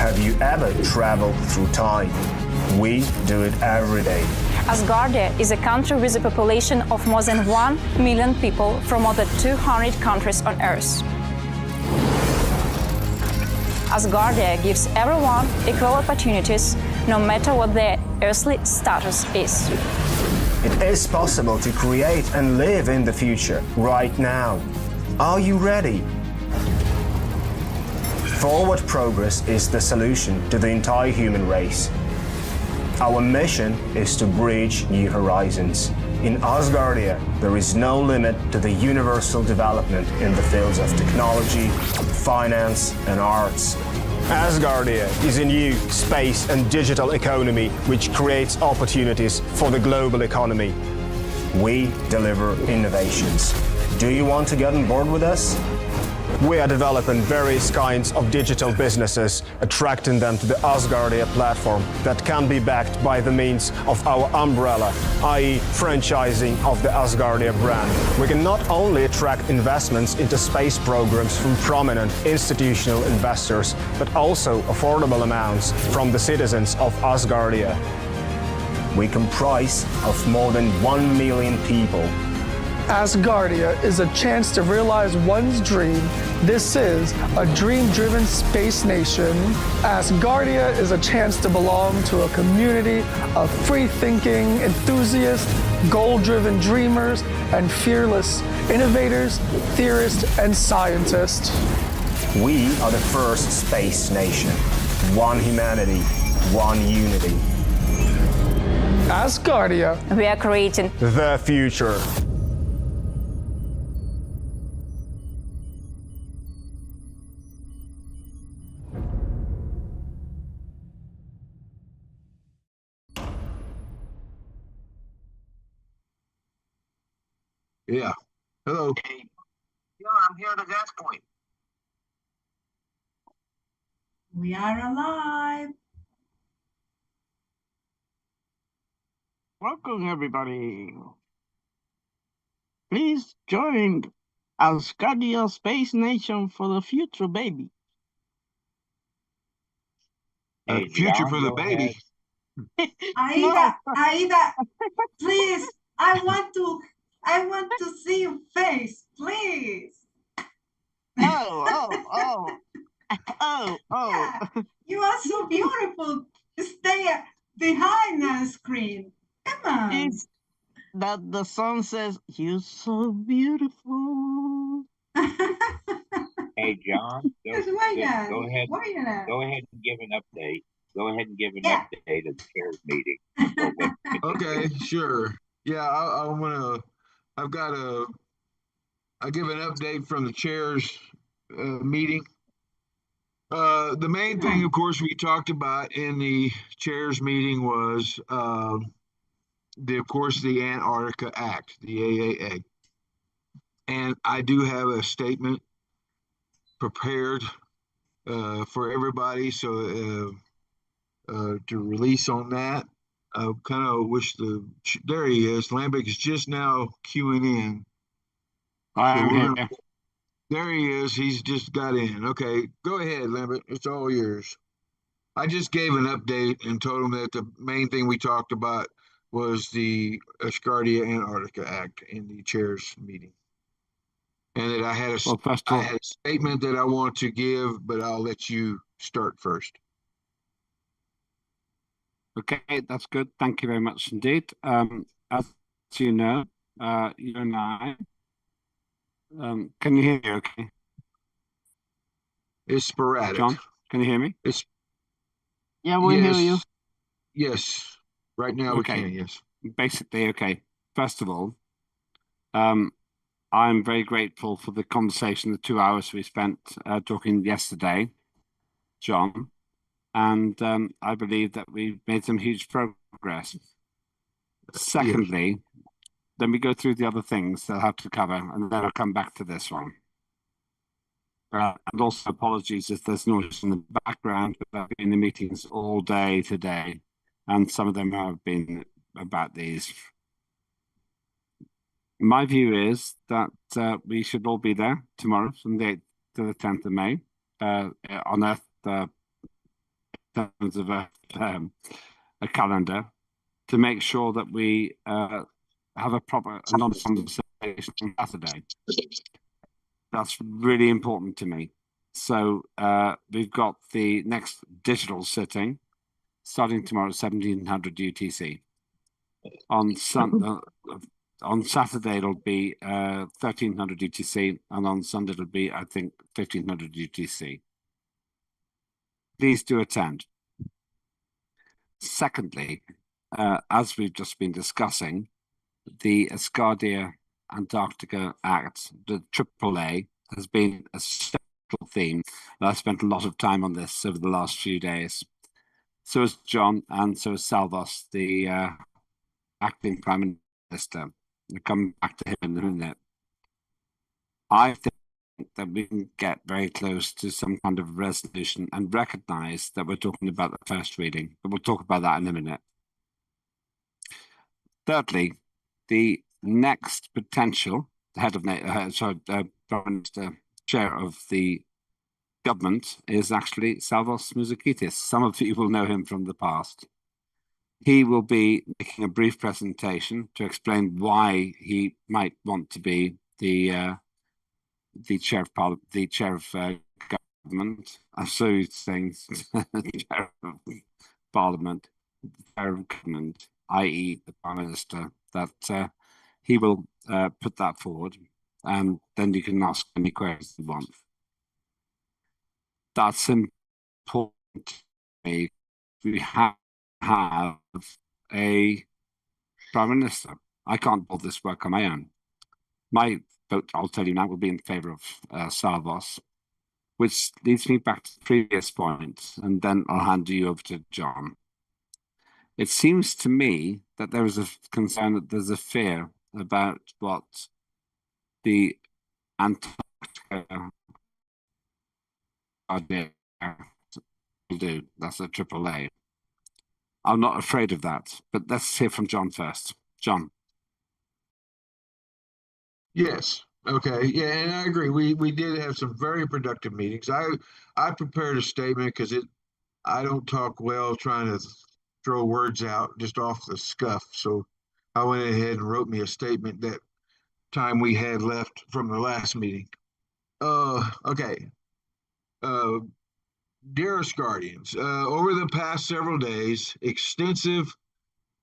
Have you ever traveled through time? We do it every day. Asgardia is a country with a population of more than 1 million people from more than 200 countries on Earth. Asgardia gives everyone equal opportunities, no matter what their earthly status is. It is possible to create and live in the future right now. Are you ready? Forward progress is the solution to the entire human race. Our mission is to bridge new horizons. In Asgardia, there is no limit to the universal development in the fields of technology, finance, and arts. Asgardia is a new space and digital economy which creates opportunities for the global economy. We deliver innovations. Do you want to get on board with us? We are developing various kinds of digital businesses, attracting them to the Asgardia platform that can be backed by the means of our umbrella, i.e. franchising of the Asgardia brand. We can not only attract investments into space programs from prominent institutional investors, but also affordable amounts from the citizens of Asgardia. We comprise of more than 1 million people. Asgardia is a chance to realize one's dream. This is a dream-driven space nation. Asgardia is a chance to belong to a community of free-thinking enthusiasts, goal-driven dreamers, and fearless innovators, theorists, and scientists. We are the first space nation. One humanity, one unity. Asgardia. We are creating the future. Yeah. Hello. Hey, yeah, I'm here at the gas point. We are alive. Welcome, everybody. Please join Asgardia Space Nation for the future, baby. Hey, Future John, for the go baby. Aida, Aida, please, I want to see your face, please. Oh. Yeah, you are so beautiful. Stay behind the screen. Come on. It's that the song says, "You're so beautiful." Hey, John, Yes, go why ahead. not? Go ahead and give an update. Go ahead and give an Yeah. update of the chairs meeting. Okay, sure. Yeah, I've got I'll give an update from the chairs meeting. The main thing, of course, we talked about in the chairs meeting was of course, the Antarctica Act, the AAA. And I do have a statement prepared for everybody, so to release on that. I kind of wish there he is. Lambic is just now queuing in. There he is. He's just got in. Okay, go ahead, Lambert. It's all yours. I just gave an update and told him that the main thing we talked about was the Asgardia Antarctica Act in the chairs meeting. And that I had a statement that I want to give, but I'll let you start first. Okay, that's good. Thank you very much indeed. As you know, you and I, can you hear me okay? It's sporadic. John, can you hear me? Yeah, we hear you. Yes. Right now we can, yes. Basically, okay. First of all, I'm very grateful for the conversation, the 2 hours we spent talking yesterday, John. And I believe that we've made some huge progress. Secondly, then we go through the other things that I have to cover, and then I'll come back to this one. And also apologies if there's noise in the background, but I've been in the meetings all day today, and some of them have been about these. My view is that we should all be there tomorrow from the 8th to the 10th of May on Earth terms of a calendar, to make sure that we have a proper anonymous conversation on Saturday. That's really important to me. So we've got the next digital sitting starting tomorrow at 1700 UTC. On Saturday it'll be 1300 UTC, and on Sunday it'll be, I think, 1500 UTC. Please do attend. Secondly, as we've just been discussing, the Asgardia Antarctica Act, the AAA, has been a central theme. I spent a lot of time on this over the last few days. So has John, and so has Salvos, the acting Prime Minister. We'll come back to him in a minute. I think that we can get very close to some kind of resolution and recognise that we're talking about the first reading, but we'll talk about that in a minute. Thirdly, the next potential head of Prime Minister, chair of the government, is actually Salvos Mouzoukitis. Some of you will know him from the past. He will be making a brief presentation to explain why he might want to be the chair of government. I'm so saying chair of parliament, chair of government, i.e. the Prime Minister, that he will put that forward, and then you can ask any questions you want. That's important to me. We have a Prime Minister. I can't build this work on my own. My vote, I'll tell you now, will be in favour of Salvos, which leads me back to the previous point, and then I'll hand you over to John. It seems to me that there is a concern, that there's a fear about what the Antarctica will do. That's a AAA. I'm not afraid of that, but let's hear from John first. John. Yes. Okay. Yeah, and I agree. We did have some very productive meetings. I prepared a statement because I don't talk well trying to throw words out just off the scuff. So I went ahead and wrote me a statement that time we had left from the last meeting. Okay. Dear Asgardians, over the past several days, extensive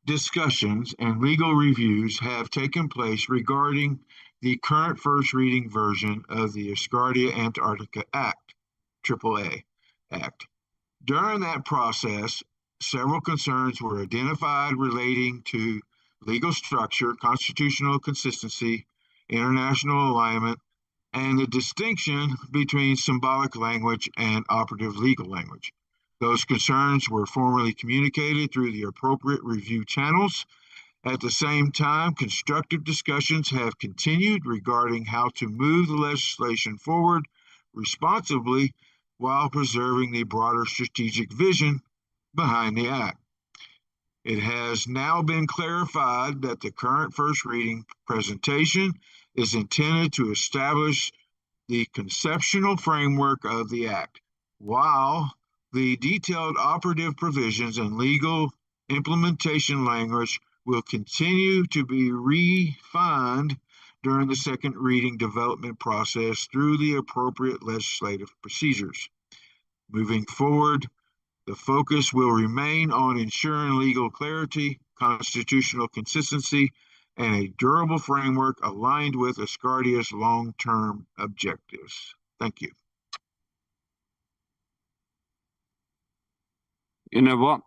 discussions and legal reviews have taken place regarding the current first reading version of the Asgardia Antarctica Act, AAA Act. During that process, several concerns were identified relating to legal structure, constitutional consistency, international alignment, and the distinction between symbolic language and operative legal language. Those concerns were formally communicated through the appropriate review channels. At the same time, constructive discussions have continued regarding how to move the legislation forward responsibly while preserving the broader strategic vision behind the Act. It has now been clarified that the current first reading presentation is intended to establish the conceptual framework of the Act, while the detailed operative provisions and legal implementation language will continue to be refined during the second reading development process through the appropriate legislative procedures. Moving forward, the focus will remain on ensuring legal clarity, constitutional consistency, and a durable framework aligned with Asgardia's long-term objectives. Thank you. You know what?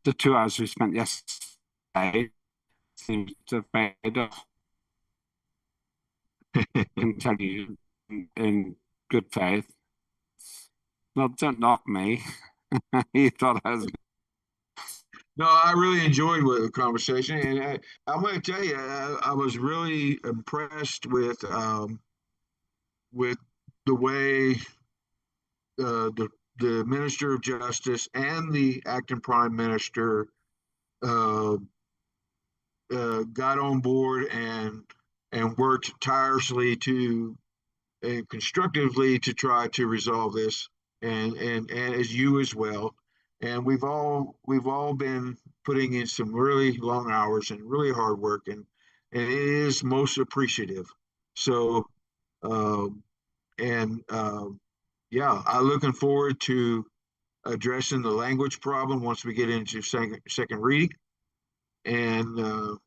The 2 hours we spent yesterday seems to have paid off. I can tell you in good faith. Well, don't knock me. You thought I was... No, I really enjoyed the conversation, and I'm going to tell you, I was really impressed with the way the Minister of Justice and the acting Prime Minister got on board and worked tirelessly and constructively to try to resolve this, and as you as well. and we've all been putting in some really long hours and really hard work, and it is most appreciative. So, um, and yeah, I'm looking forward to addressing the language problem once we get into second reading, and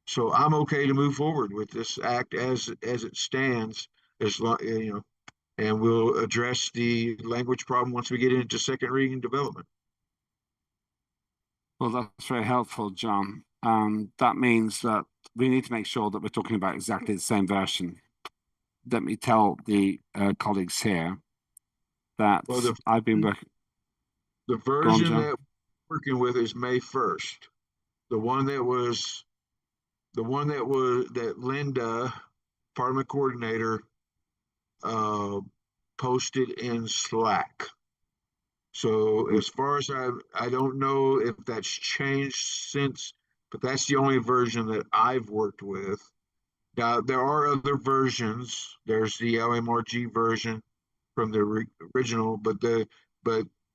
so I'm okay to move forward with this act as it stands, as long and we'll address the language problem once we get into second reading development. Well, that's very helpful, John. That means that we need to make sure that we're talking about exactly the same version. Let me tell the colleagues here that I've been working. The version that we're working with is May 1st. The one that Linda, Parliament Coordinator, posted in Slack. So as far as I don't know if that's changed since, but that's the only version that I've worked with. Now there are other versions. There's the LMRG version from the original, but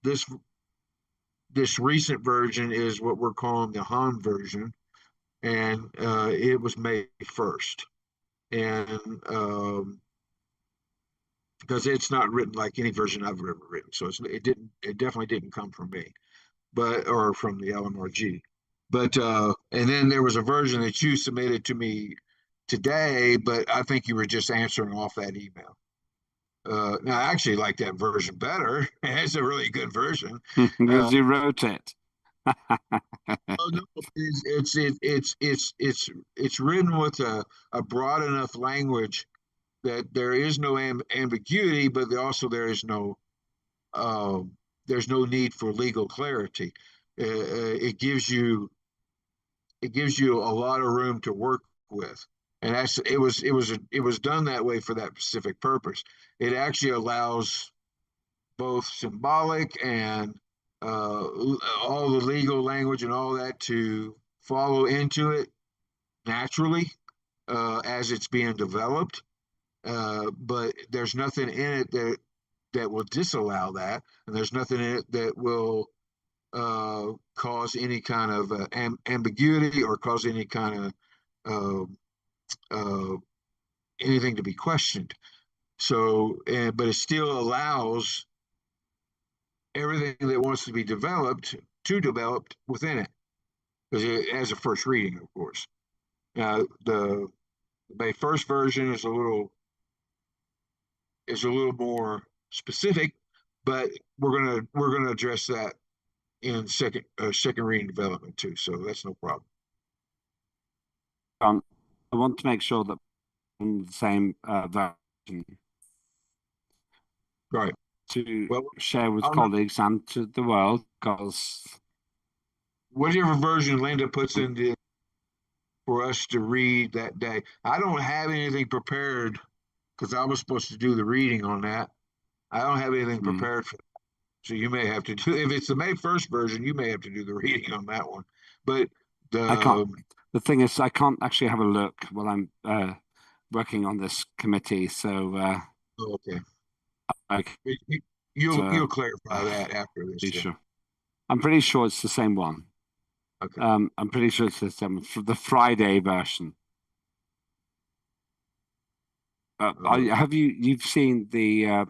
this recent version is what we're calling the Han version, and it was May 1st, and because it's not written like any version I've ever written, so it definitely didn't come from me, or from the LMRG, but and then there was a version that you submitted to me today, but I think you were just answering off that email. Now I actually like that version better. It's a really good version because you wrote it. Oh, no, it's written with a broad enough language that there is no ambiguity, but there's no need for legal clarity. It gives you a lot of room to work with, and it was done that way for that specific purpose. It actually allows both symbolic and all the legal language and all that to follow into it naturally as it's being developed. But there's nothing in it that will disallow that, and there's nothing in it that will cause any kind of ambiguity or cause any kind of anything to be questioned. So, but it still allows everything that wants to be developed to develop within it, because it has a first reading, of course. Now, the May 1st version is a little more specific, but we're gonna address that in second reading development too. So that's no problem. I want to make sure that in the same version, right, to share with colleagues and to the world, because whatever version Linda puts in for us to read that day, I don't have anything prepared because I was supposed to do the reading on that. I don't have anything prepared for that. So you may have to do, if it's the May 1st version, you may have to do the reading on that one. But I can't. The thing is, I can't actually have a look while I'm working on this committee. So okay. Okay. You'll clarify that after this. Sure. I'm pretty sure it's the same one. Okay. I'm pretty sure it's the same for the Friday version. Have you've seen the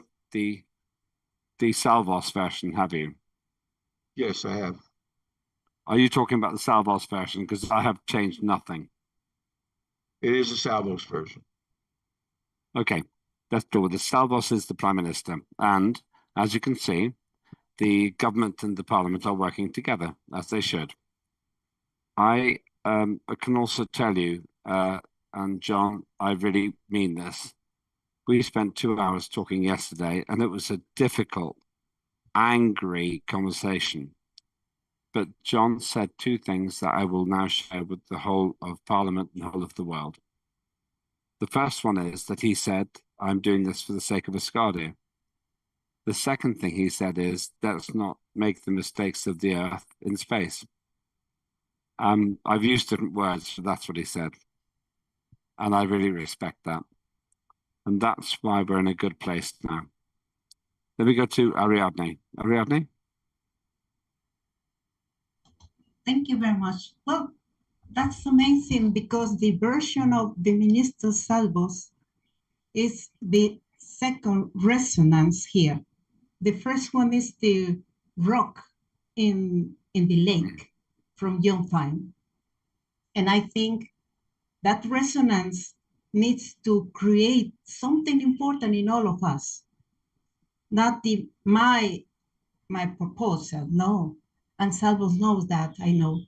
Salvos version? Have you? Yes, I have. Are you talking about the Salvos version? Because I have changed nothing. It is the Salvos version. Okay. Let's deal with it. Salvos is the Prime Minister. And as you can see, the government and the Parliament are working together, as they should. I can also tell you, and John, I really mean this. We spent 2 hours talking yesterday, and it was a difficult, angry conversation. But John said two things that I will now share with the whole of Parliament and the whole of the world. The first one is that he said, I'm doing this for the sake of Asgardia. The second thing he said is, let's not make the mistakes of the Earth in space. I've used different words, but that's what he said. And I really respect that. And that's why we're in a good place now. Let me go to Ariadne. Ariadne? Thank you very much. Well, that's amazing because the version of the Minister Salvos is the second resonance here. The first one is the rock in the lake from John Fine. And I think that resonance needs to create something important in all of us. Not my proposal, no. And Salvos knows that, I know.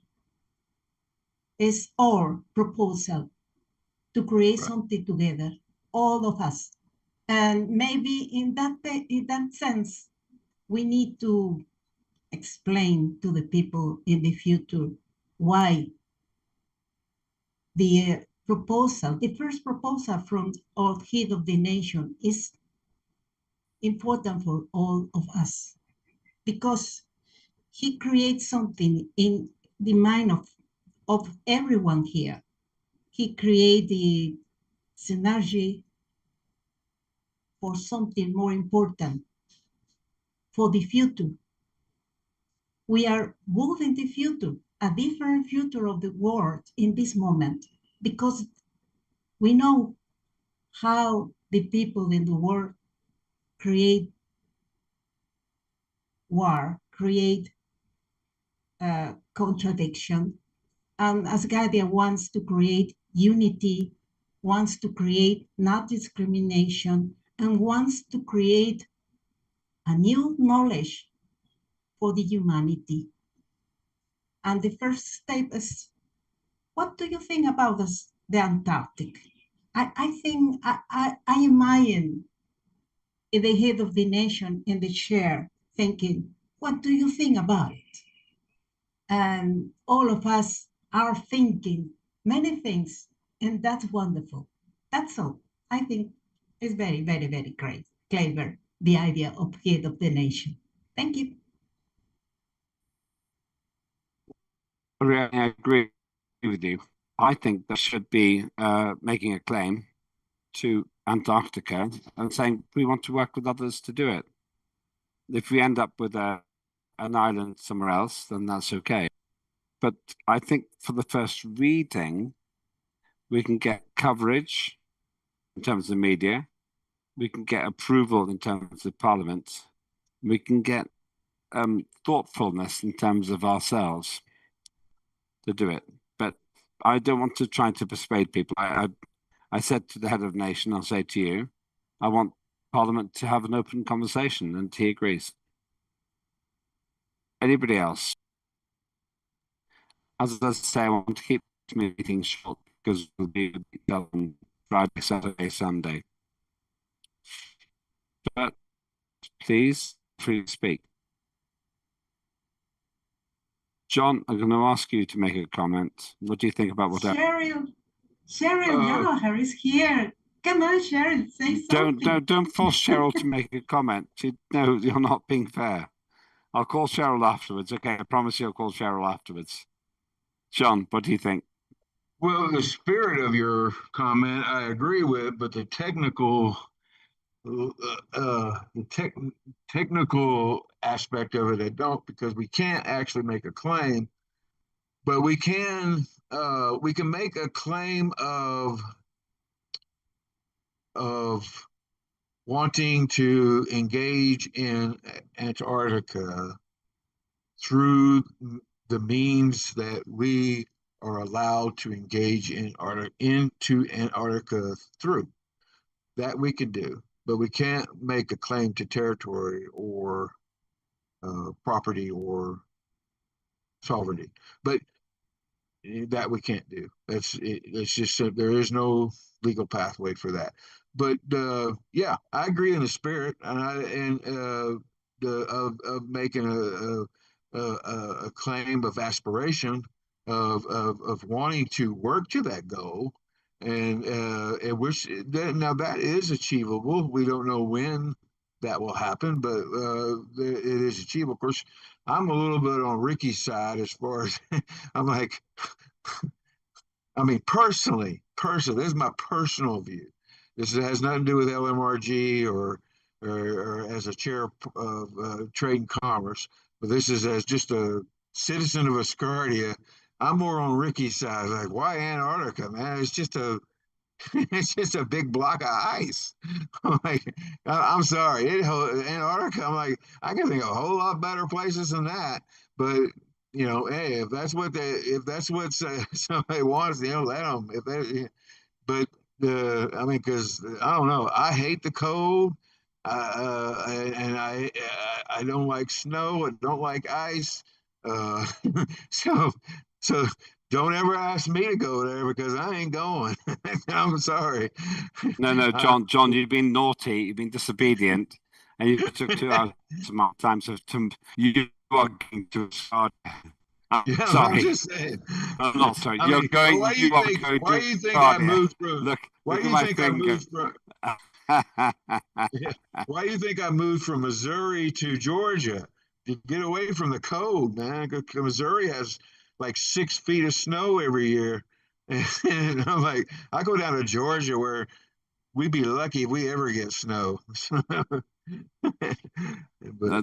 It's our proposal to create something together, all of us. And maybe in that sense, we need to explain to the people in the future why the proposal, the first proposal from our head of the nation is important for all of us, because he creates something in the mind of everyone here. He created the synergy for something more important, for the future. We are moving the future, a different future of the world in this moment, because we know how the people in the world create war, create contradiction. And Asgardia wants to create unity, wants to create not discrimination, and wants to create a new knowledge for the humanity. And the first step is, what do you think about the Antarctic? I think, I imagine in the head of the nation in the chair thinking, what do you think about it? And all of us are thinking many things, and that's wonderful. That's all. I think it's very, very, very great, clever, the idea of head of the nation. Thank you. I agree with you. I think that should be making a claim to Antarctica and saying we want to work with others to do it. If we end up with an island somewhere else, then that's okay. But I think for the first reading, we can get coverage in terms of media, we can get approval in terms of Parliament, we can get thoughtfulness in terms of ourselves to do it. But I don't want to try to persuade people. I said to the head of the nation, I'll say to you, I want Parliament to have an open conversation, and he agrees. Anybody else? As I say, I want to keep meetings short because we'll be done Friday, Saturday, Sunday. But please, free to speak. John, I'm going to ask you to make a comment. What do you think about what Cheryl Gallagher is here. Come on, Cheryl, say something. Don't force Cheryl to make a comment. No, you're not being fair. I'll call Cheryl afterwards. Okay, I promise you I'll call Cheryl afterwards. John, what do you think? Well, the spirit of your comment I agree with, but the technical technical aspect of it I don't, because we can't actually make a claim, but we can make a claim of wanting to engage in Antarctica through the means that we are allowed to engage into Antarctica through. That we can do, but we can't make a claim to territory or property or sovereignty. But that we can't do. It's just there is no legal pathway for that. But yeah, I agree in the spirit, and of making a claim of aspiration of wanting to work to that goal, and which now that is achievable. We don't know when that will happen, but it is achievable. Of course, I'm a little bit on Ricky's side as far as I'm like, I mean, personally, this is my personal view. This has nothing to do with LMRG or as a chair of trade and commerce, but this is as just a citizen of Asgardia, I'm more on Ricky's side. Like, why Antarctica, man? It's just a it's just a big block of ice. Like, I'm sorry, Antarctica. I'm like, I can think of a whole lot better places than that. But hey, if that's what somebody wants, let them. If they, but I mean, because I don't know, I hate the cold, and I don't like snow. I don't like ice. Uh, so so don't ever ask me to go there because I ain't going. I'm sorry. No, Uh, John, you've been naughty, you've been disobedient, and you took 2 hours of my time. So you are going to start. I'm yeah, I'm sorry. just saying. I'm not sorry. I You're mean, well, going. You are going why to do you think I Guardia. moved from? Why Look do at you my think I finger. moved from? Yeah. Why do you think I moved from Missouri to Georgia to get away from the cold, man? 'Cause Missouri has like 6 feet of snow every year, and I'm like, I go down to Georgia where we'd be lucky if we ever get snow. But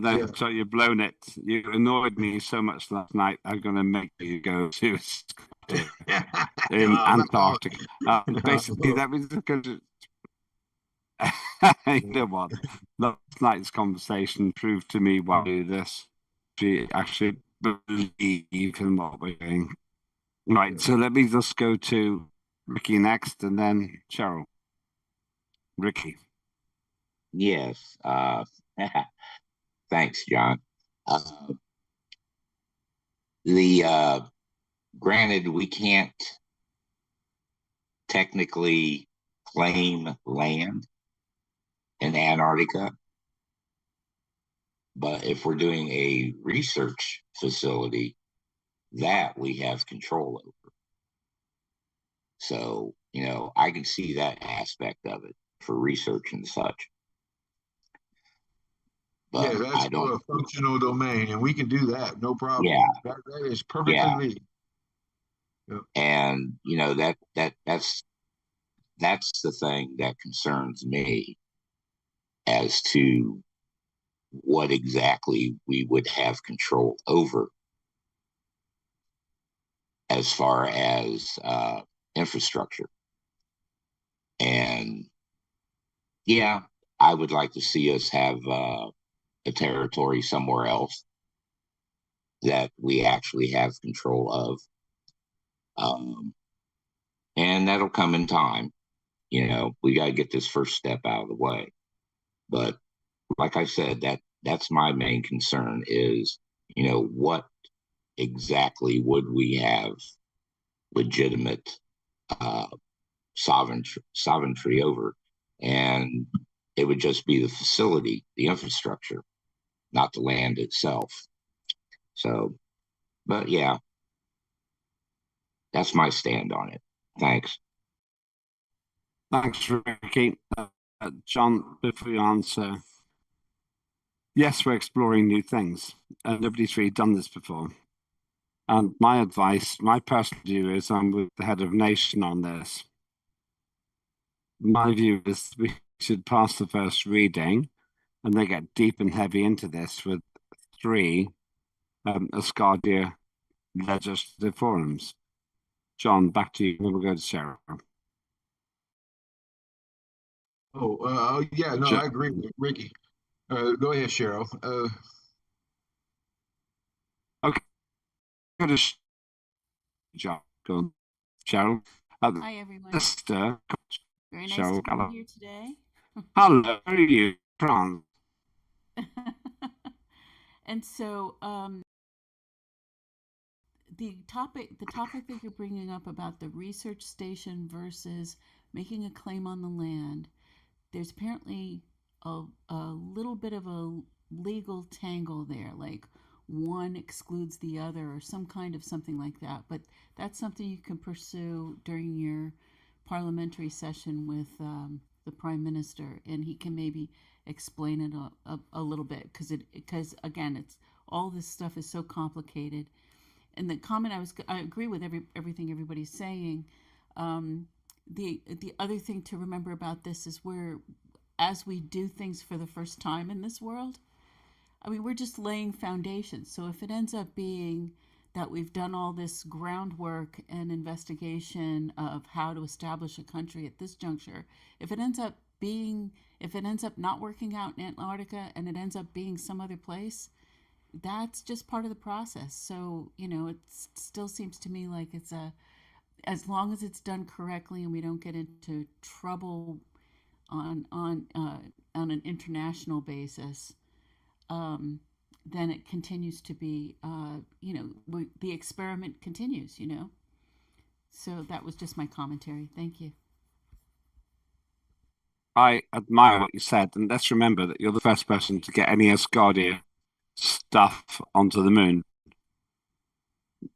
No, yeah, sorry, you've blown it. You annoyed me so much last night. I'm going to make you go to Scotland in oh, no, Antarctica. Basically, no. that was going to. You know what? Last night's conversation proved to me why we do this. We actually believe in what we're doing. Right, so let me just go to Ricky next and then Cheryl. Ricky. Yes. Thanks, John. Uh, the granted, we can't technically claim land in Antarctica, but if we're doing a research facility, that we have control over. So, I can see that aspect of it for research and such. Yeah, But that's I don't. a functional domain, and we can do that, no problem. Yeah, That is perfectly yeah, legal. Yeah. and that's the thing that concerns me as to what exactly we would have control over as far as infrastructure. And yeah, I would like to see us have a territory somewhere else that we actually have control of. And that'll come in time. We got to get this first step out of the way. But like I said, that's my main concern is, what exactly would we have legitimate uh, sovereignty over? And it would just be the facility, the infrastructure, not the land itself. So, but yeah, that's my stand on it. Thanks. Thanks, Ricky. John, before you answer, yes, we're exploring new things, and nobody's really done this before. And my advice, my personal view is I'm with the head of nation on this. My view is we should pass the first reading and then get deep and heavy into this with 3 Asgardia legislative forums. John, back to you. We'll go to Sarah. Yeah, no, I agree with Ricky. Go ahead, Cheryl. Okay, go to John. Go on. Cheryl. Hi, everyone. Sister. Very nice Cheryl, to be here today. Hello, how are you? France. And so, the topic that you're bringing up about the research station versus making a claim on the land, there's apparently a little bit of a legal tangle there, like one excludes the other or some kind of something like that. But that's something you can pursue during your parliamentary session with the Prime Minister, and he can maybe explain it a little bit, because again, it's all this stuff is so complicated. And the comment I agree with everything everybody's saying. The other thing to remember about this is as we do things for the first time in this world, I mean, we're just laying foundations. So if it ends up being that we've done all this groundwork and investigation of how to establish a country at this juncture, if it ends up not working out in Antarctica and it ends up being some other place, that's just part of the process. So, it still seems to me like as long as it's done correctly and we don't get into trouble on an international basis, then it continues to be, the experiment continues, So that was just my commentary. Thank you. I admire what you said, and let's remember that you're the first person to get any Asgardia stuff onto the moon.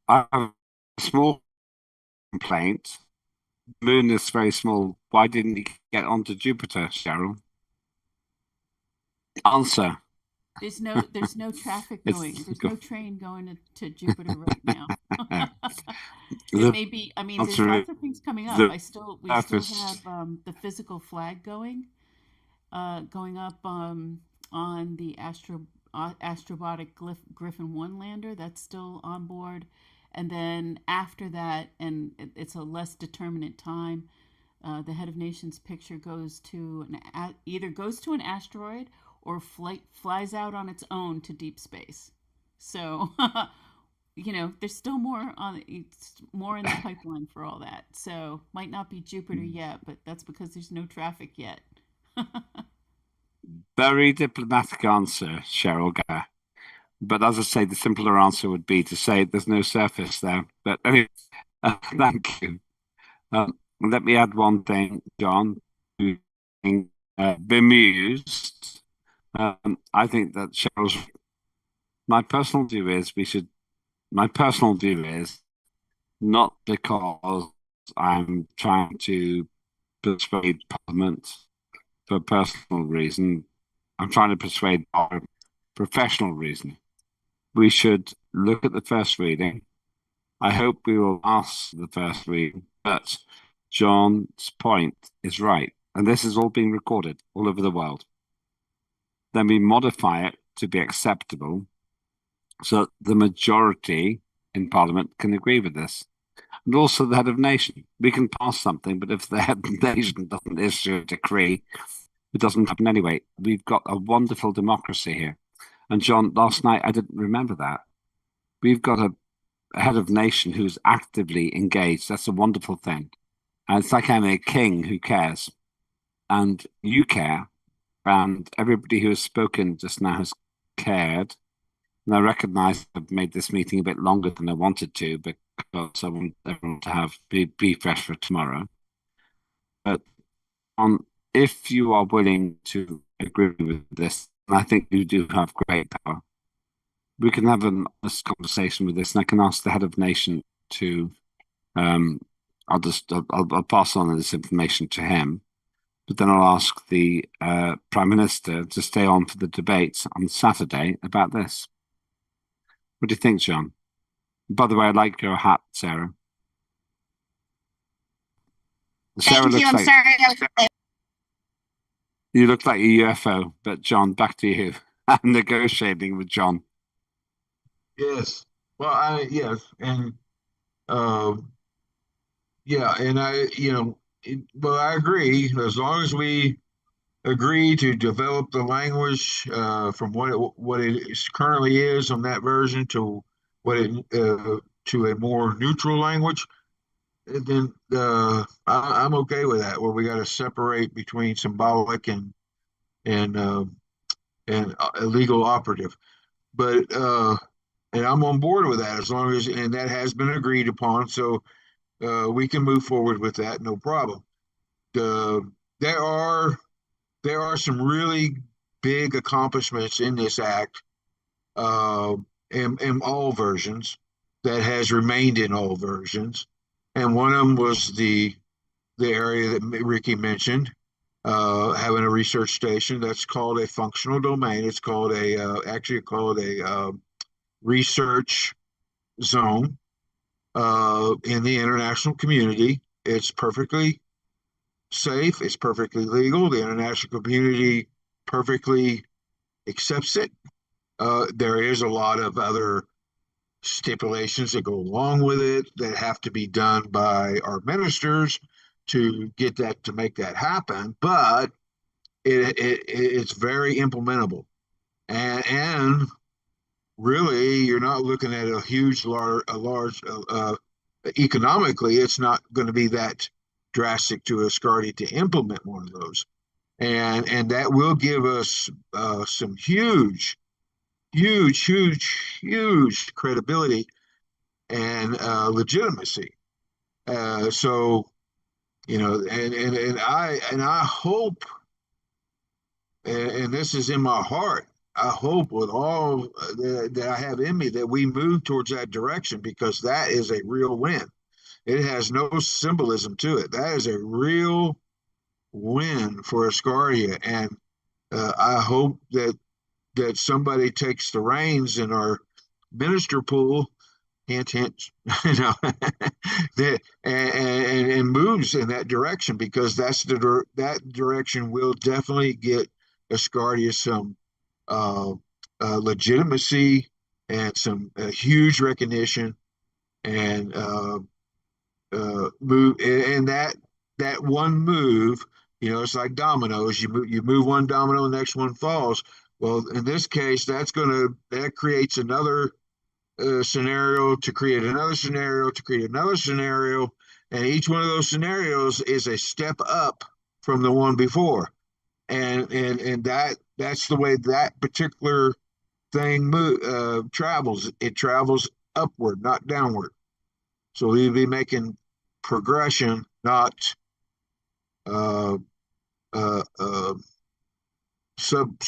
I have a small complaint. The moon is very small. Why didn't you get onto Jupiter, Cheryl? Answer. There's no traffic going. There's no train going to Jupiter right now. It may be. I mean, there's lots of things coming up. We still have the physical flag going up on the Astrobotic Griffin 1 lander. That's still on board, and then after that, and it's a less determinate time. The Head of Nations picture goes to either goes to an asteroid or flies out on its own to deep space. So, there's still more in the pipeline for all that. So might not be Jupiter yet, but that's because there's no traffic yet. Very diplomatic answer, Cheryl Gare. But as I say, the simpler answer would be to say there's no surface there. But anyway, thank you. Let me add one thing, John, to bemused. I think that Cheryl's. My personal view is not because I'm trying to persuade Parliament for a personal reason. I'm trying to persuade for a professional reason. We should look at the first reading. I hope we will pass the first reading, but John's point is right, and this is all being recorded all over the world. Then we modify it to be acceptable so the majority in Parliament can agree with this. And also the head of nation. We can pass something, but if the head of nation doesn't issue a decree, it doesn't happen anyway. We've got a wonderful democracy here. And John, last night, I didn't remember that. We've got a head of nation who's actively engaged. That's a wonderful thing. And it's like I'm a king who cares. And you care. And everybody who has spoken just now has cared. And I recognize I've made this meeting a bit longer than I wanted to because I want everyone to be fresh for tomorrow. But if you are willing to agree with this, and I think you do have great power, we can have an honest conversation with this, and I can ask the head of nation to. I'll pass on this information to him. But then I'll ask the Prime Minister to stay on for the debate on Saturday about this. What do you think, John? By the way, I like your hat, Sarah. Sarah Thank you. I'm sorry. You look like a UFO, but John, back to you. I'm negotiating with John. Yes. Well, yes, and yeah, and I agree. As long as we agree to develop the language from what it currently is on that version to what it to a more neutral language, then I'm okay with that. Where we got to separate between symbolic and legal operative, but and I'm on board with that as long as and that has been agreed upon. So. We can move forward with that, no problem. There are some really big accomplishments in this act, in all versions, that has remained in all versions, and one of them was the area that Ricky mentioned, having a research station. That's called a functional domain. It's called actually called a research zone. In the international community. It's perfectly safe. It's perfectly legal. The international community perfectly accepts it. There is a lot of other stipulations that go along with it that have to be done by our ministers to get that, to make that happen. But it's very implementable, and really, you're not looking at a huge, large economically. It's not going to be that drastic to Asgardia to implement one of those, and that will give us some huge credibility and legitimacy. So and I hope, and this is in my heart, I hope with all that I have in me that we move towards that direction, because that is a real win. It has no symbolism to it. That is a real win for Asgardia, and I hope that somebody takes the reins in our minister pool, hint, hint, that, and moves in that direction, because that direction will definitely get Asgardia some uh, legitimacy and some huge recognition, and move, and that one move, it's like dominoes. You move one domino, the next one falls. Well, in this case, that creates another scenario to create another scenario to create another scenario, and each one of those scenarios is a step up from the one before, and that's the way that particular thing travels. It travels upward, not downward. So we'll be making progression, not uh, uh, sub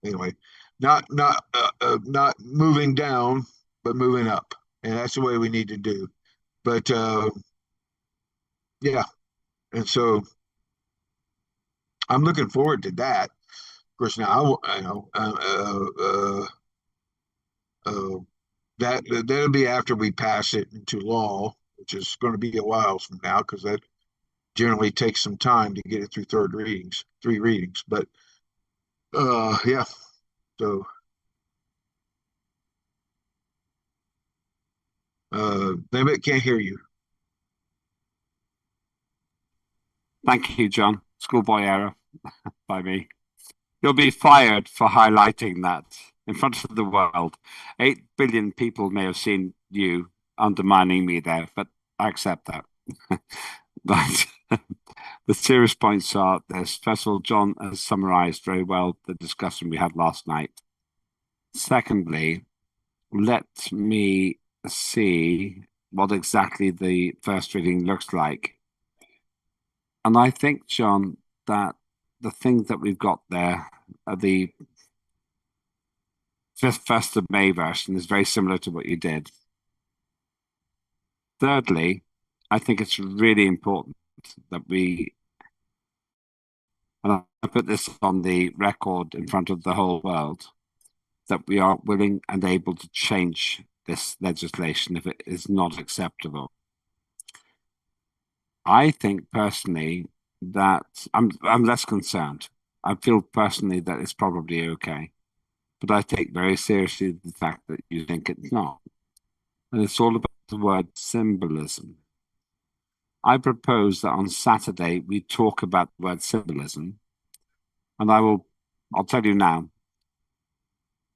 anyway, not moving down, but moving up, and that's the way we need to do. But yeah, and so I'm looking forward to that. Of course, now I know that'll be after we pass it into law, which is going to be a while from now, because that generally takes some time to get it through three readings. But yeah, so they can't hear you. Thank you, John. Schoolboy error by me. You'll be fired for highlighting that in front of the world. 8 billion people may have seen you undermining me there, but I accept that. But the serious points are this. First of all, John has summarized very well the discussion we had last night. Secondly, let me see what exactly the first reading looks like. And I think, John, that the thing that we've got there, the 1st of May version, is very similar to what you did. Thirdly, I think it's really important that we, and I put this on the record in front of the whole world, that we are willing and able to change this legislation if it is not acceptable. I think personally that I'm less concerned. I feel personally that it's probably okay, but I take very seriously the fact that you think it's not. And it's all about the word symbolism. I propose that on Saturday we talk about the word symbolism, and I'll tell you now,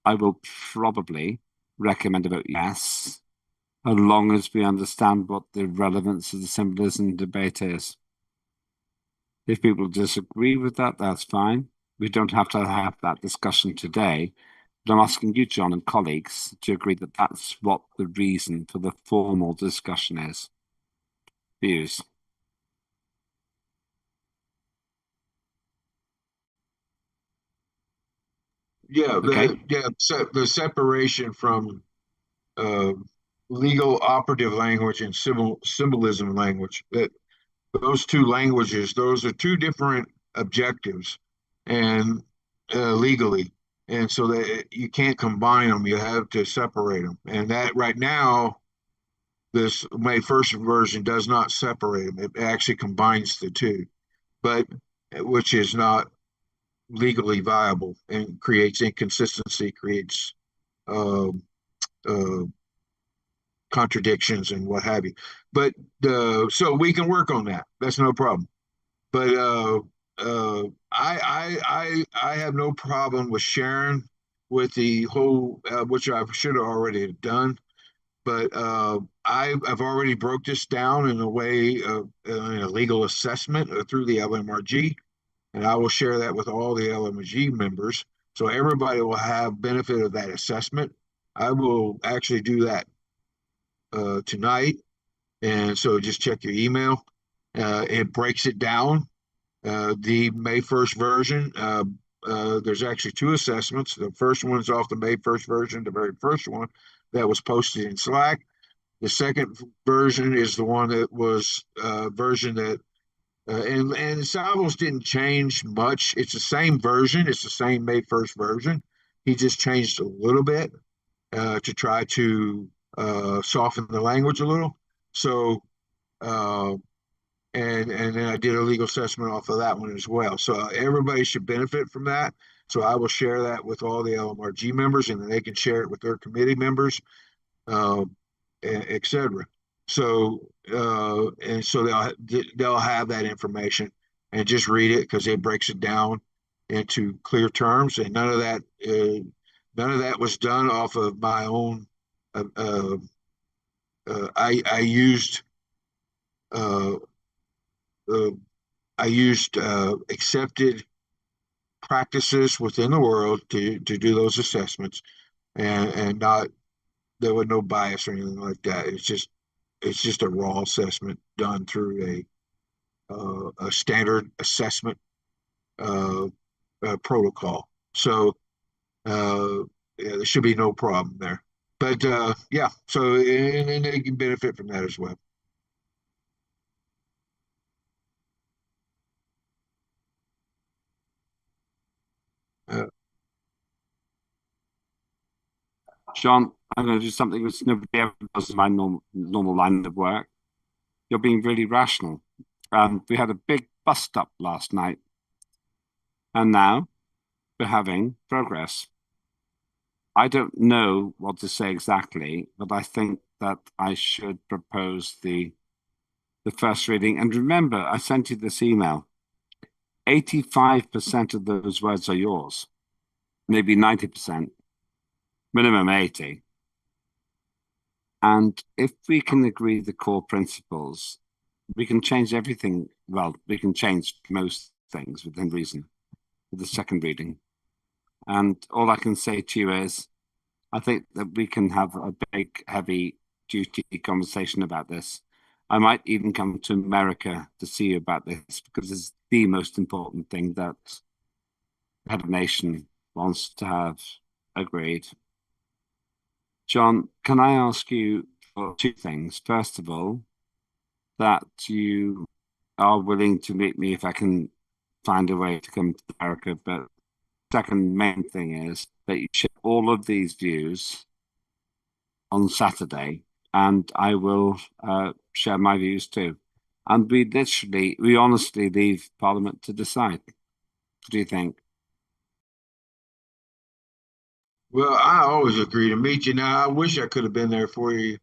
I will probably recommend a vote yes, as long as we understand what the relevance of the symbolism debate is. If people disagree with that, that's fine. We don't have to have that discussion today, but I'm asking you, John, and colleagues to agree that that's what the reason for the formal discussion is. Views? Yeah, Okay. the separation from legal operative language and symbolism language. That those two languages, those are two different objectives, and legally, and so that you can't combine them. You have to separate them, and that right now, this May 1st version does not separate them. It actually combines the two, but which is not legally viable and creates inconsistency, creates um, uh, contradictions and what have you. But so we can work on that. That's no problem. But I have no problem with sharing with the whole, which I should have already done. But I've already broke this down in a way of in a legal assessment through the LMRG, and I will share that with all the LMRG members, so everybody will have benefit of that assessment. I will actually do that tonight, and so just check your email. It breaks it down. The May 1st version, there's actually two assessments. The first one's off the May 1st version, the very first one that was posted in Slack. The second version is the one that was version that, and Salvo's didn't change much. It's the same version. It's the same May 1st version. He just changed a little bit to try to soften the language a little. So, uh, and then I did a legal assessment off of that one as well. So everybody should benefit from that. So I will share that with all the LMRG members, and then they can share it with their committee members, uh, etc. So and so they'll have that information and just read it because it breaks it down into clear terms, and none of that was done off of my own. I used uh, uh, accepted practices within the world to do those assessments, and not there was no bias or anything like that. It's just a raw assessment done through a standard assessment uh, protocol. So yeah, there should be no problem there. But yeah, so and they can benefit from that as well. Uh, John, I'm going to do something which nobody ever does in my normal line of work. You're being really rational. We had a big bust up last night, and now we're having progress. I don't know what to say exactly, but I think that I should propose the first reading. And remember, I sent you this email. 85% of those words are yours, maybe 90%, minimum 80. And if we can agree the core principles, we can change everything. Well, we can change most things within reason with the second reading. And all I can say to you is, I think that we can have a big, heavy duty conversation about this. I might even come to America to see you about this, because it's the most important thing that the head of nation wants to have agreed. John, can I ask you for two things? First of all, that you are willing to meet me if I can find a way to come to America. But second main thing is that you share all of these views on Saturday, and I will share my views too. And we honestly leave Parliament to decide. What do you think? well, I always agree to meet you. Now, I wish I could have been there for you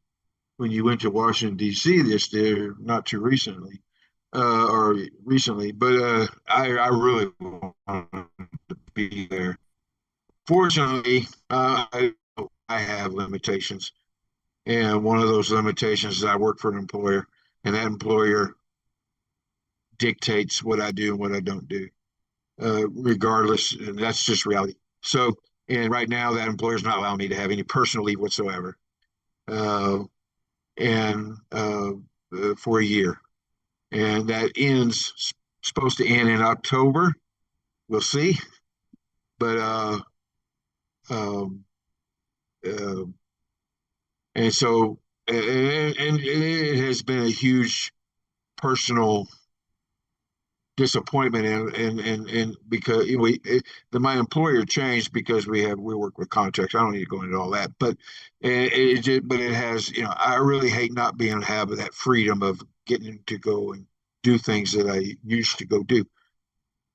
when you went to Washington D.C. this year, not too recently, or recently, but I really want to be there. Fortunately, I have limitations, and one of those limitations is I work for an employer, and that employer dictates what I do and what I don't do, regardless. And that's just reality. So, and right now, that employer is not allowing me to have any personal leave whatsoever, uh, and for a year, and that ends supposed to end in October. We'll see, but um, uh, and so and it has been a huge personal disappointment, and because my employer changed because we work with contracts. I don't need to go into all that, but it has, I really hate not being able to have that freedom of getting to go and do things that I used to go do.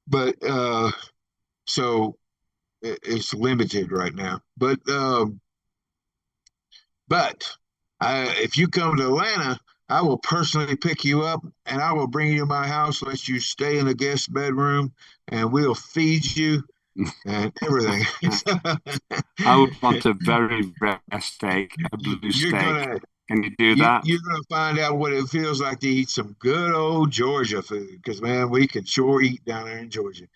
But So it's limited right now. But if you come to Atlanta, I will personally pick you up and I will bring you to my house, let you stay in the guest bedroom, and we'll feed you and everything. I would want a very rare steak, a blue You're steak. gonna Can you do that? you're gonna find out what it feels like to eat some good old Georgia food, because man, we can sure eat down there in Georgia.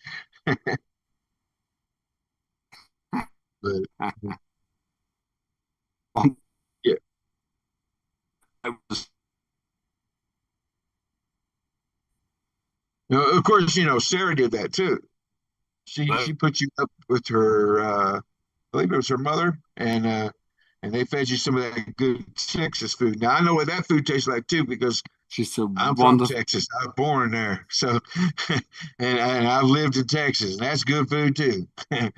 But yeah, of course, Sarah did that too. She put you up with her, I believe it was her mother, and they fed you some of that good Texas food. Now I know what that food tastes like too, because She's so I'm from wonderful. Texas. I was born there, so and I've lived in Texas, and that's good food too. And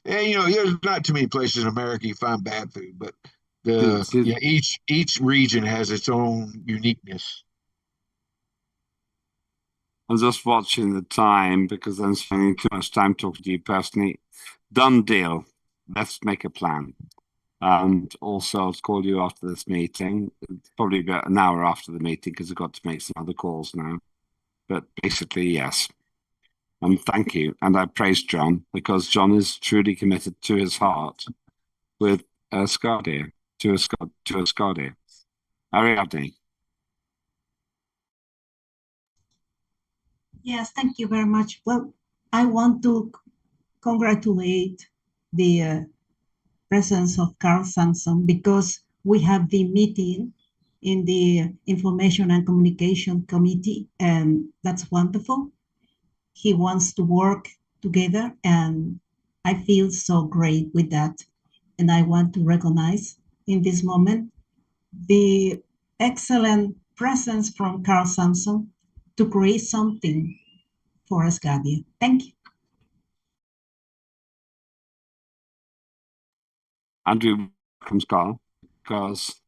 there's not too many places in America you find bad food, but each region has its own uniqueness. I'm just watching the time because I'm spending too much time talking to you personally. Done deal. Let's make a plan. And also, I'll call you after this meeting, probably about an hour after the meeting, because I've got to make some other calls now. But basically, yes. And thank you. And I praise John, because John is truly committed to his heart with Asgardia, to Asgardia. Ariadne. Yes, thank you very much. Well, I want to congratulate the presence of Carl Samson, because we have the meeting in the Information and Communication Committee, and that's wonderful. He wants to work together, and I feel so great with that. And I want to recognize in this moment the excellent presence from Carl Samson to create something for Asgardia. Thank you. Andrew welcomes Carl, because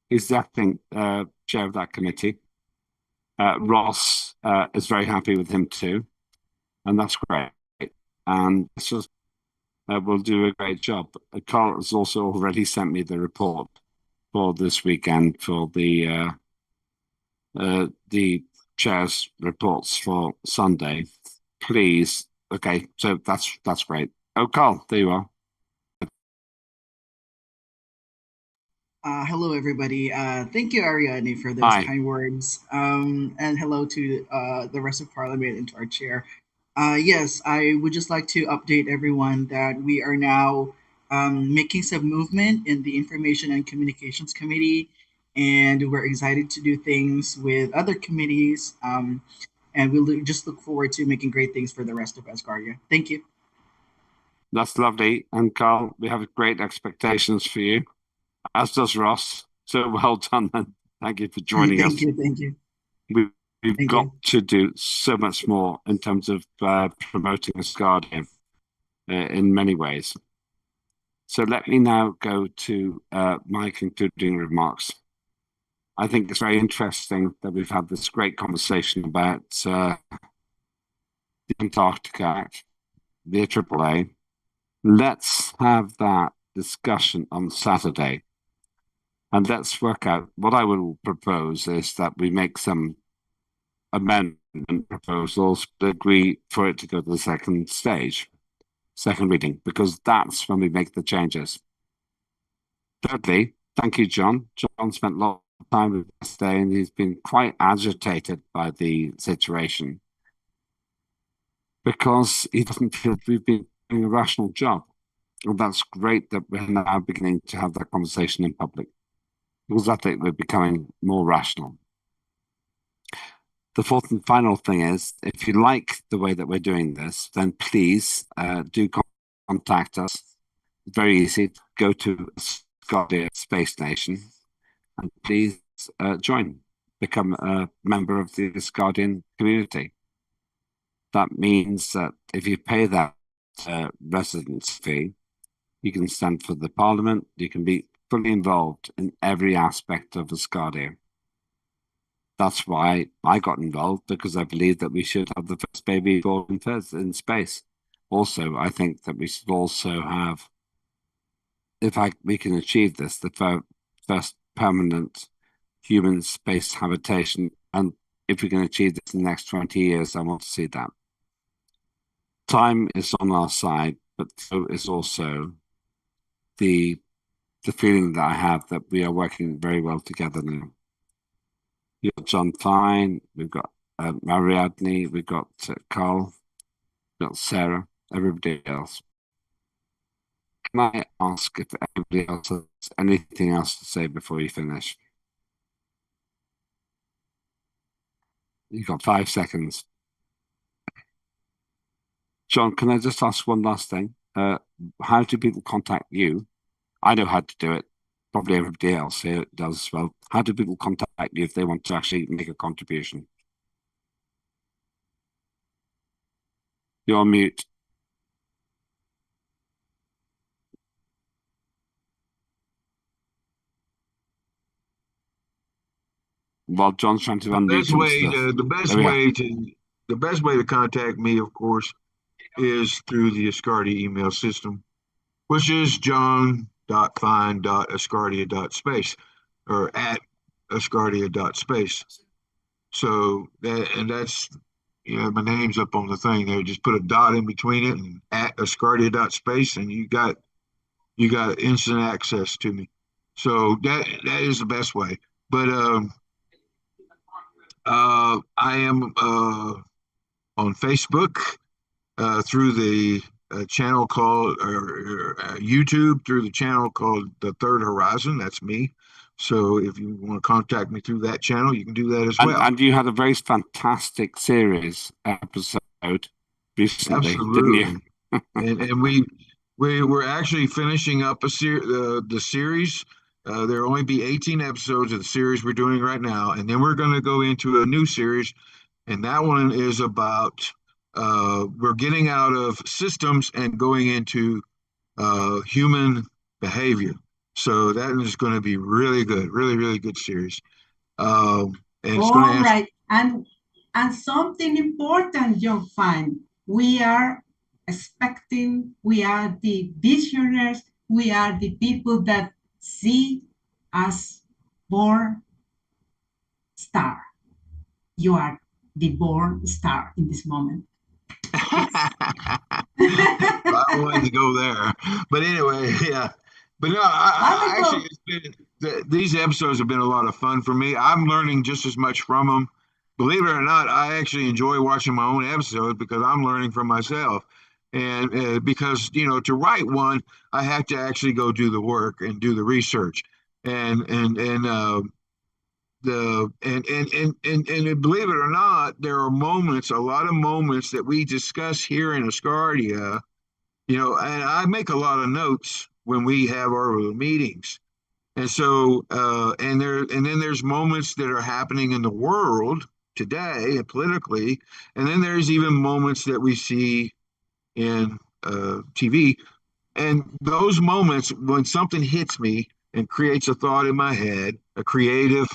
he's the acting chair of that committee. Ross is very happy with him too, and that's great. And it's just will do a great job. Carl has also already sent me the report for this weekend for the chair's reports for Sunday. Please, okay, so that's great. Oh, Carl, there you are. Hello, everybody. Thank you, Ariadne, for those Hi. kind words. And hello to the rest of Parliament and to our chair. Yes, I would just like to update everyone that we are now making some movement in the Information and Communications Committee, and we're excited to do things with other committees. And we'll just look forward to making great things for the rest of Asgardia. Thank you. That's lovely. And Carl, we have great expectations for you, as does Ross. So well done, and thank you for joining us. Thank you. We've got to do so much more in terms of promoting Asgardia in many ways. So let me now go to my concluding remarks. I think it's very interesting that we've had this great conversation about the Antarctic Act, the AAA. Let's have that discussion on Saturday. And let's work out what I will propose is that we make some amendment proposals to agree for it to go to the second stage, second reading, because that's when we make the changes. Thirdly, thank you, John. John spent a lot of time with us today, and he's been quite agitated by the situation because he doesn't feel we've been doing a rational job. And that's great that we're now beginning to have that conversation in public, because I think we're becoming more rational. The fourth and final thing is, if you like the way that we're doing this, then please do contact us. It's very easy. Go to Asgardia Space Nation and please join, become a member of the Asgardian community. That means that if you pay that residence fee, you can stand for the Parliament, you can be fully involved in every aspect of Asgardia. That's why I got involved, because I believe that we should have the first baby born in space. also, I think that we should also have, in fact, we can achieve this, the first permanent human space habitation. And if we can achieve this in the next 20 years, I want to see that. Time is on our side, but so is also the feeling that I have that we are working very well together now. You've got John Fine, we've got Mariadne, we've got Carl, we've got Sarah, everybody else. Can I ask if anybody else has anything else to say before you finish? You've got 5 seconds. John, can I just ask one last thing? How do people contact you? I know how to do it. Probably everybody else here does as well. How do people contact you if they want to actually make a contribution? You're on mute. While John's trying to unmute himself. The best way to contact me, of course, is through the Asgardia email system, which is john.fine.asgardia.space or at asgardia.space. So that's my name's up on the thing there. Just put a dot in between it and at asgardia.space, and you got instant access to me. So that is the best way. But I am on Facebook through the channel called YouTube through the channel called The Third Horizon. That's me. So if you want to contact me through that channel, you can do that as well. And you had a very fantastic series episode recently, Absolutely. didn't you? and we were actually finishing up the series. There'll only be 18 episodes of the series we're doing right now, and then we're going to go into a new series, and that one is about we're getting out of systems and going into human behavior. So that is going to be really good, really good series. And it's all right, and something important you'll find. We are expecting. We are the visionaries. We are the people that see us born star. You are the born star in this moment. I wanted to go there, but anyway, yeah. But no, actually, these episodes have been a lot of fun for me. I'm learning just as much from them. Believe it or not, I actually enjoy watching my own episodes because I'm learning from myself. And because to write one, I have to actually go do the work and do the research, and believe it or not, there are moments, a lot of moments that we discuss here in Asgardia, and I make a lot of notes when we have our meetings. And so, and then there's moments that are happening in the world today and politically, and then there's even moments that we see in TV. And those moments when something hits me and creates a thought in my head, a creative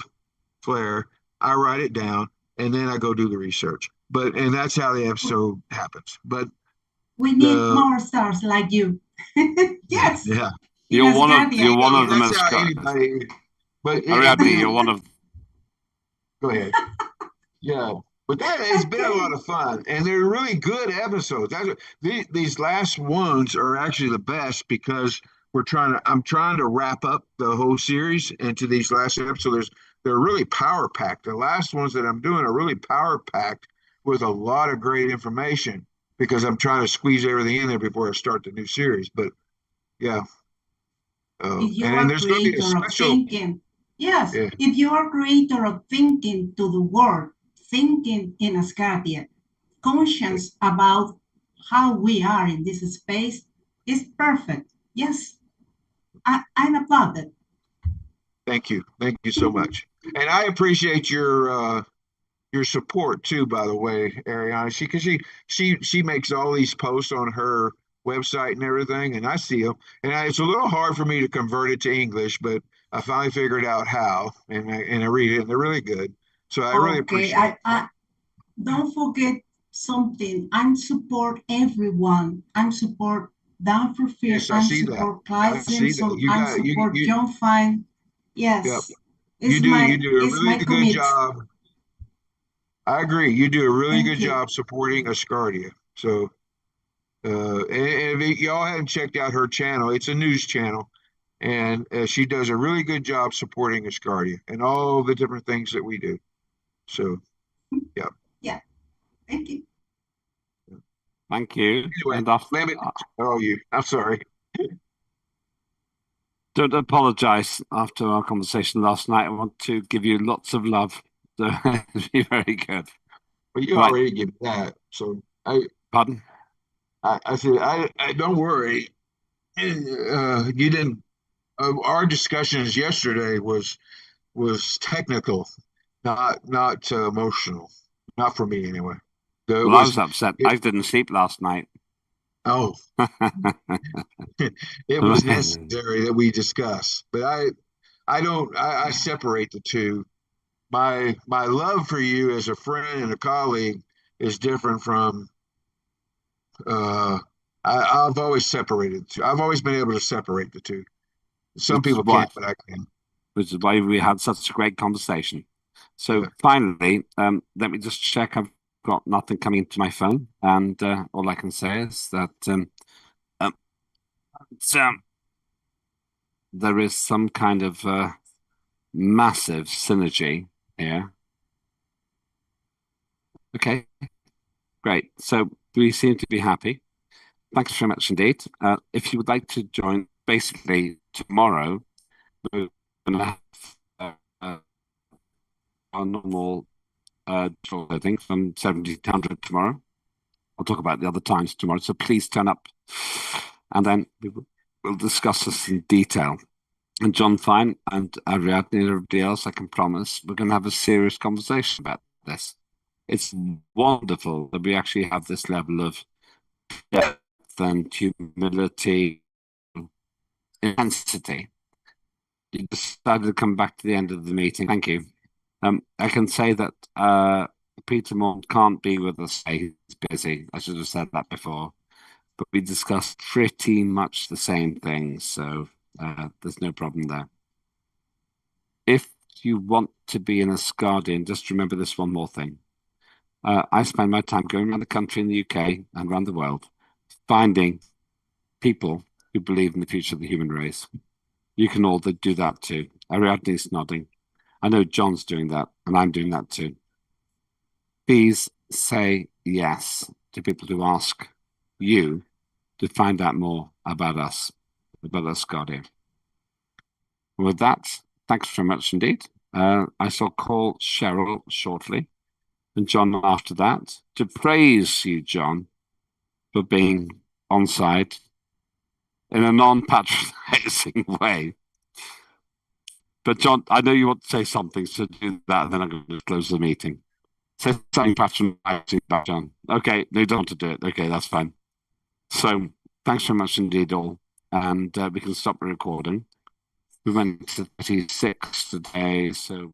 flare, I write it down and then I go do the research. And that's how the episode happens. But we need more stars like you. Yes. Yeah. You're one of them. That's how anybody. But Ariadne, you're one of. Go ahead. Yeah, but that has been a lot of fun, and they're really good episodes. These last ones are actually the best because I'm trying to wrap up the whole series into these last episodes. They're really power packed. The last ones that I'm doing are really power packed with a lot of great information because I'm trying to squeeze everything in there before I start the new series. But yeah. If you are creator of thinking, yes, yeah. If you are creator of thinking to the world, thinking in Asgardia, conscious about how we are in this space is perfect. Yes, I applaud it. Thank you so much, and I appreciate your support too. By the way, Ariana, because she makes all these posts on her website and everything, and I see them. And it's a little hard for me to convert it to English, but I finally figured out how, and I read it, and they're really good. So I really appreciate it. Don't forget something. I'm support everyone. I'm support Down for Fear. Yes, I I'm see that. support Clive I see that. Simpson. You I'm got support you. John Fine. Yep. Yes, You do a it's really my good commit. job. I agree. You do a really Thank good you. job supporting Asgardia. So, and if y'all haven't checked out her channel, it's a news channel, and she does a really good job supporting Asgardia and all the different things that we do. So, yeah. Yeah, thank you. Thank you. Anyway, And after, let me. Oh, you. I'm sorry. don't apologize after our conversation last night. I want to give you lots of love. So it'd be very good. Well, you Right. already get that. So Pardon? I said, I don't worry. You didn't. Our discussions yesterday was technical, not emotional. Not for me anyway. So it Well, I was. was upset. It, I didn't sleep last night. oh, it was necessary that we discuss. But I don't. I separate the two. My love for you as a friend and a colleague is different from. Uh, I've always separated the two. I've always been able to separate the two. Some Which is people why, can't, but I can. which is why we had such a great conversation. So Yeah. finally, let me just check. I've got nothing coming into my phone, and all I can say is that there is some kind of massive synergy here. Okay, great. So we seem to be happy. Thanks very much indeed. If you would like to join, basically tomorrow, we're going to have our normal I think from 1700 tomorrow. I'll talk about the other times tomorrow. So please turn up, and then we'll discuss this in detail. And John Fine and Ariadne and everybody else, I can promise, we're going to have a serious conversation about this. It's wonderful that we actually have this level of depth and humility, intensity. You decided to come back to the end of the meeting. Thank you. I can say that Peter Moore can't be with us. He's busy. I should have said that before. But we discussed pretty much the same things, so there's no problem there. If you want to be an Asgardian, just remember this one more thing. I spend my time going around the country in the UK and around the world, finding people who believe in the future of the human race. You can all do that too. Ariadne's nodding. I know John's doing that, and I'm doing that too. Please say yes to people who ask you to find out more about us, about Asgardia. With that, thanks very much indeed. I shall call Cheryl shortly, and John after that, to praise you, John, for being on site in a non-patronizing way. But John, I know you want to say something, so do that, and then I'm going to close the meeting. Say something patronizing back, John. Okay, no, you don't want to do it. Okay, that's fine. So thanks very much indeed, all. And we can stop the recording. We went to 36 today, so